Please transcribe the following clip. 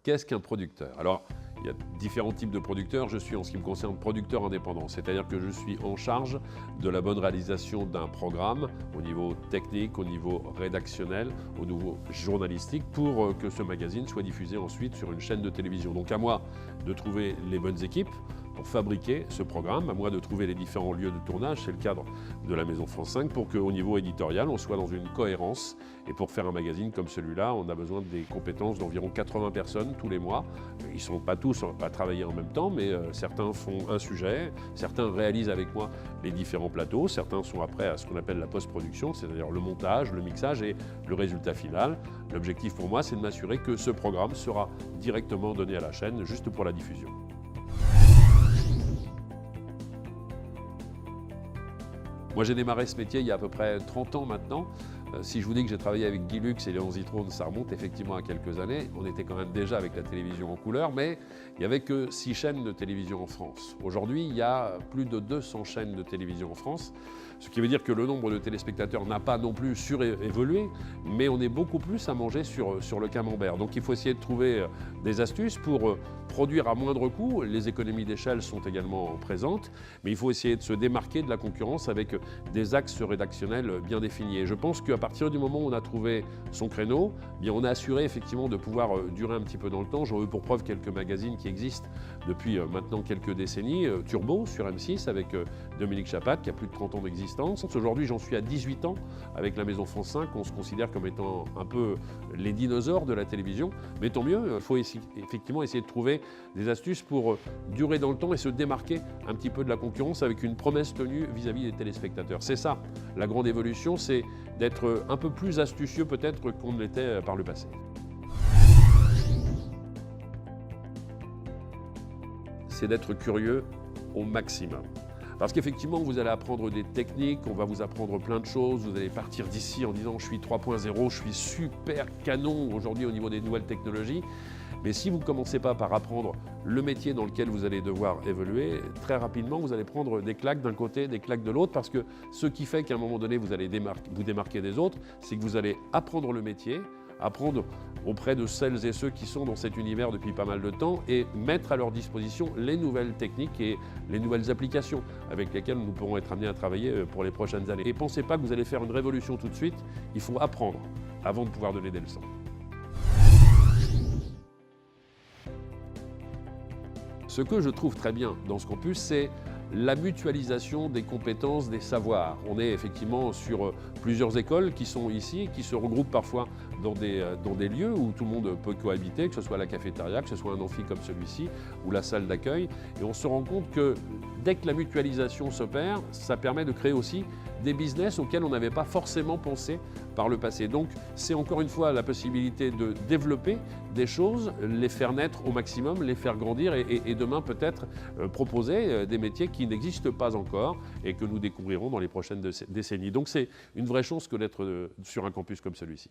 Qu'est-ce qu'un producteur? Alors, il y a différents types de producteurs. Je suis, en ce qui me concerne, producteur indépendant. C'est-à-dire que je suis en charge de la bonne réalisation d'un programme au niveau technique, au niveau rédactionnel, au niveau journalistique, pour que ce magazine soit diffusé ensuite sur une chaîne de télévision. Donc à moi de trouver les bonnes équipes pour fabriquer ce programme, à moi de trouver les différents lieux de tournage, c'est le cadre de la Maison France 5, pour qu'au niveau éditorial, on soit dans une cohérence. Et pour faire un magazine comme celui-là, on a besoin des compétences d'environ 80 personnes tous les mois. Ils ne sont pas tous à travailler en même temps, mais certains font un sujet, certains réalisent avec moi les différents plateaux, certains sont après à ce qu'on appelle la post-production, c'est-à-dire le montage, le mixage et le résultat final. L'objectif pour moi, c'est de m'assurer que ce programme sera directement donné à la chaîne, juste pour la diffusion. Moi, j'ai démarré ce métier il y a à peu près 30 ans maintenant. Si je vous dis que j'ai travaillé avec Guy Lux et Léon Zitrone, ça remonte effectivement à quelques années. On était quand même déjà avec la télévision en couleur, mais il n'y avait que 6 chaînes de télévision en France. Aujourd'hui, il y a plus de 200 chaînes de télévision en France, ce qui veut dire que le nombre de téléspectateurs n'a pas non plus surévolué, mais on est beaucoup plus à manger sur le camembert. Donc il faut essayer de trouver des astuces pour produire à moindre coût. Les économies d'échelle sont également présentes, mais il faut essayer de se démarquer de la concurrence avec des axes rédactionnels bien définis. Et je pense qu'à partir du moment où on a trouvé son créneau, bien on a assuré effectivement de pouvoir durer un petit peu dans le temps. J'en veux pour preuve quelques magazines qui existent depuis maintenant quelques décennies. Turbo sur M6 avec Dominique Chapat qui a plus de 30 ans d'existence. Aujourd'hui, j'en suis à 18 ans avec la Maison France 5. On se considère comme étant un peu les dinosaures de la télévision. Mais tant mieux, il faut effectivement essayer de trouver des astuces pour durer dans le temps et se démarquer un petit peu de la concurrence avec une promesse tenue vis-à-vis des téléspectateurs. C'est ça, la grande évolution, c'est d'être un peu plus astucieux peut-être qu'on ne l'était par le passé. C'est d'être curieux au maximum. Parce qu'effectivement, vous allez apprendre des techniques, on va vous apprendre plein de choses, vous allez partir d'ici en disant « je suis 3.0, je suis super canon aujourd'hui au niveau des nouvelles technologies ». Mais si vous ne commencez pas par apprendre le métier dans lequel vous allez devoir évoluer, très rapidement, vous allez prendre des claques d'un côté, des claques de l'autre, parce que ce qui fait qu'à un moment donné, vous allez vous démarquer des autres, c'est que vous allez apprendre le métier, apprendre auprès de celles et ceux qui sont dans cet univers depuis pas mal de temps et mettre à leur disposition les nouvelles techniques et les nouvelles applications avec lesquelles nous pourrons être amenés à travailler pour les prochaines années. Et pensez pas que vous allez faire une révolution tout de suite, il faut apprendre avant de pouvoir donner des leçons. Ce que je trouve très bien dans ce campus, c'est la mutualisation des compétences, des savoirs. On est effectivement sur plusieurs écoles qui sont ici, qui se regroupent parfois dans des lieux où tout le monde peut cohabiter, que ce soit la cafétéria, que ce soit un amphi comme celui-ci ou la salle d'accueil. Et on se rend compte que dès que la mutualisation s'opère, ça permet de créer aussi des business auxquels on n'avait pas forcément pensé par le passé. Donc c'est encore une fois la possibilité de développer des choses, les faire naître au maximum, les faire grandir et demain peut-être proposer des métiers qui n'existent pas encore et que nous découvrirons dans les prochaines décennies. Donc c'est une vraie chance que d'être sur un campus comme celui-ci.